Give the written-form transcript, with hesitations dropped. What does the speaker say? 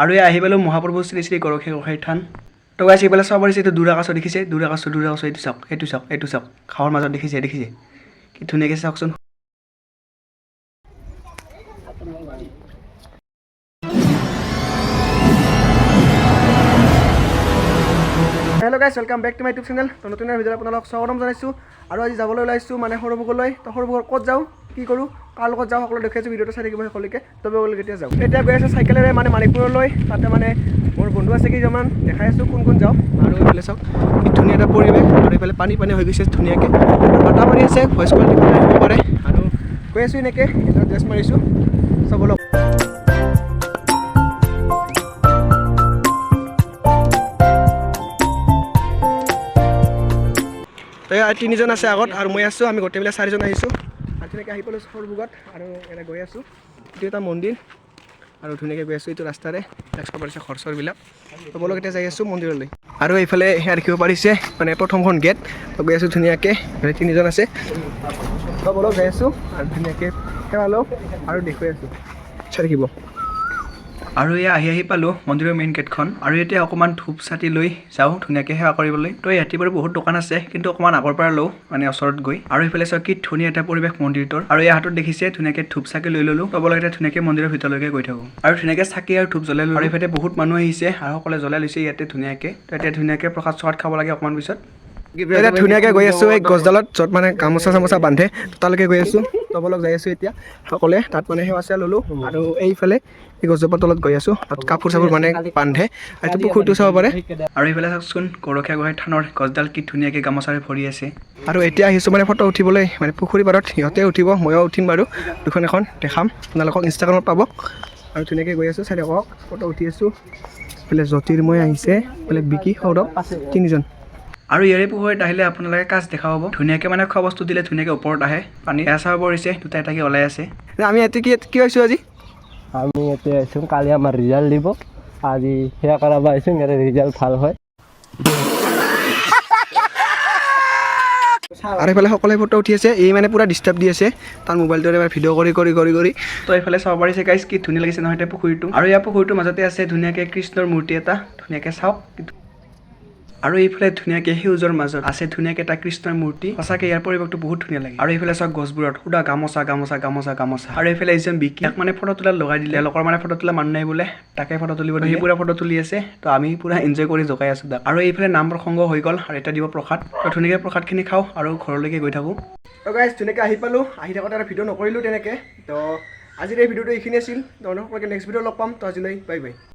আৰু এই আহি পেলাই মহাপ্ৰভু শ্ৰী শ্ৰী গৰখে গোসাঁই থান। তো গাইছ এইফালে চাব পাৰিছে এইটো দূৰাকাশ দেখিছে দূৰাকাশ এইটো চাওক এইটো চাওক খাৱৰ মাজত দেখিছে কি ধুনীয়াকৈ চাওকচোন। Hello' guys welcome back to my YouTube channel. তো নতুন ভিডিঅ'ত আপোনালোকক স্বাগতম জনাইছোঁ। আৰু আজি যাবলৈ ওলাইছোঁ মানে সৰুভোগলৈ। তো সৰুভোগৰ ক'ত যাওঁ কি কৰোঁ কাৰ লগত যাওঁ সকলো দেখুৱাইছোঁ ভিডিঅ'টো চাই থাকিব সকলোকে। তবে কেতিয়া যাওঁ এতিয়া গৈ আছোঁ চাইকেলেৰে মানে মানিকপুৰলৈ। তাতে মানে মোৰ বন্ধু আছে কেইজনমান দেখাই আছোঁ কোন যাওঁ। আৰু এইফালে চাওক কি ধুনীয়া এটা পৰিৱেশ আৰু এইফালে পানী হৈ গৈছে ধুনীয়াকৈ বতাহ মাৰি আছে ভইচ কোৱালিটি আহিব পাৰে। আৰু গৈ আছোঁ এনেকৈ এটা ড্ৰেছ মাৰিছোঁ চাবলৈ। তো তিনিজন আছে আগত আৰু মই আছোঁ আমি গোটেইবিলাক চাৰিজন আহিছোঁ আৰু ধুনীয়াকৈ আহি পালোঁ সৰুভোগত আৰু এনে গৈ আছোঁ। এইটো এটা মন্দিৰ আৰু ধুনীয়াকৈ গৈ আছোঁ এইটো ৰাস্তাৰে চাব পাৰিছে ঘৰ-চৰবিলাক। তো বলক এতিয়া যাই আছোঁ মন্দিৰলৈ। আৰু এইফালে সেয়া দেখিব পাৰিছে মানে প্ৰথমখন গেট। তো গৈ আছোঁ ধুনীয়াকৈ তিনিজন আছে। তো বলক যাই আছোঁ আৰু ধুনীয়াকৈ সেৱা লওঁ আৰু দেখুৱাই আছোঁ চাই থাকিব। আৰু এয়া আহি পালোঁ মন্দিৰৰ মেইন গেটখন। আৰু এতিয়া অকণমান ধূপ চাতি লৈ যাওঁ ধুনীয়াকৈ সেৱা কৰিবলৈ। তো ইয়াতে বাৰু বহুত দোকান আছে কিন্তু অকণমান আগৰ পৰা লওঁ মানে ওচৰত গৈ। আৰু এইফালে চাওক কি ধুনীয়া এটা পৰিৱেশ মন্দিৰটোৰ। আৰু এই হাতত দেখিছে ধুনীয়াকৈ ধূপ চাকি লৈ ল'লোঁ। তবলৈ এতিয়া ধুনীয়াকৈ মন্দিৰৰ ভিতৰলৈকে গৈ থাকোঁ আৰু ধুনীয়াকৈ চাকি আৰু ধূপ জ্বলাই ল'লোঁ। আৰু এইফালে বহুত মানুহ আহিছে আৰু সকলোৱে জ্বলাই লৈছে ইয়াতে ধুনীয়াকৈ। তো এতিয়া ধুনীয়াকৈ প্ৰসাদ চসাদ খাব লাগে অকণমান পিছত। এতিয়া ধুনীয়াকৈ গৈ আছোঁ এই গছডালত য'ত মানে গামোচা চামোচা বান্ধে তালৈকে গৈ আছোঁ। তবলক যাই আছোঁ এতিয়া সকলোৱে তাত মানে সেৱা চেৱা ল'লোঁ। আৰু এইফালে এই গছজোপাৰ তলত গৈ আছোঁ তাত কাপোৰ চাপোৰ মানে বান্ধে আৰু এইটো পুখুৰীটো চাব পাৰে। আৰু এইফালে চাওকচোন গৰখীয়া গোসাঁই থানৰ গছডাল কি ধুনীয়াকৈ গামোচাৰে ভৰি আছে। আৰু এতিয়া আহিছোঁ মানে ফটো উঠিবলৈ মানে পুখুৰী পাৰত সিহঁতে উঠিব ময়ো উঠিম বাৰু দুখন এখন দেখাম আপোনালোকক ইনষ্টাগ্ৰামত পাব। আৰু ধুনীয়াকৈ গৈ আছোঁ চাই থাকক ফটো উঠি আছোঁ। এইফালে জ্যোতিৰ্ময় আহিছে এইফালে বিকি সৌৰভ তিনিজন। আৰু ইয়াৰে পুখুৰীত আহিলে আপোনালোকে কাজ দেখা পাব ধুনীয়াকৈ মানে খোৱা বস্তু দিলে ধুনীয়াকৈ ওপৰত আহে পানী এয়া চাব পৰিছে দুটা এটাকৈ ওলাই আছে। আমি ইয়াতে কি হৈছোঁ আজি আমি ইয়াতে আহিছোঁ কালি আমাৰ ৰিজাল্ট দিব আজি সেয়া কৰাব আহিছোঁ ইয়াতে ৰিজাল্ট ভাল হয়। আৰু এইফালে সকলোৱে ফটো উঠি আছে এই মানে পুৰা ডিষ্টাৰ্ব দি আছে তাৰ মোবাইলটোৰে এবাৰ ভিডিঅ' কৰি। তো এইফালে চাব পাৰিছে গাইছ কি ধুনীয়া লাগিছে নহয় এতিয়া পুখুৰীটো। আৰু ইয়াৰ পুখুৰীটোৰ মাজতে আছে ধুনীয়াকৈ কৃষ্ণৰ মূৰ্তি এটা ধুনীয়াকৈ চাওক। আৰু এইফালে ধুনীয়াকৈ সেউজৰ মাজত আছে ধুনীয়াকৈ এটা কৃষ্ণৰ মূৰ্তি সঁচাকৈ ইয়াৰ পৰিৱেশটো বহুত ধুনীয়া লাগে। আৰু এইফালে চাওক গছবোৰত সুদা গামোচা। আৰু এইফালে এজন বিকি ইয়াক মানে ফটো তোলাত লগাই দিলে লোকৰ মানে ফটো তোলা মানুহ নাই বোলে তাকে ফটো তুলিব সেই পুৰা ফটো তুলি আছে। তো আমি পুৰা এনজয় কৰি জগাই আছোঁ তাক। আৰু এইফালে নাম প্ৰসংগ হৈ গ'ল আৰু এতিয়া দিব প্ৰসাদ। তো ধুনীয়াকৈ প্ৰসাদখিনি খাওঁ আৰু ঘৰলৈকে গৈ থাকোঁ। তো গাইছ ধুনীয়াকৈ আহি পালোঁ আহি থাকোঁতে এটা ভিডিঅ' নকৰিলোঁ তেনেকৈ। তো আজিৰ এই ভিডিঅ'টো এইখিনি আছিল। তো সকলোকে নেক্সট ভিডিঅ' লগ পাম। তো আজিলৈ বাই বাই।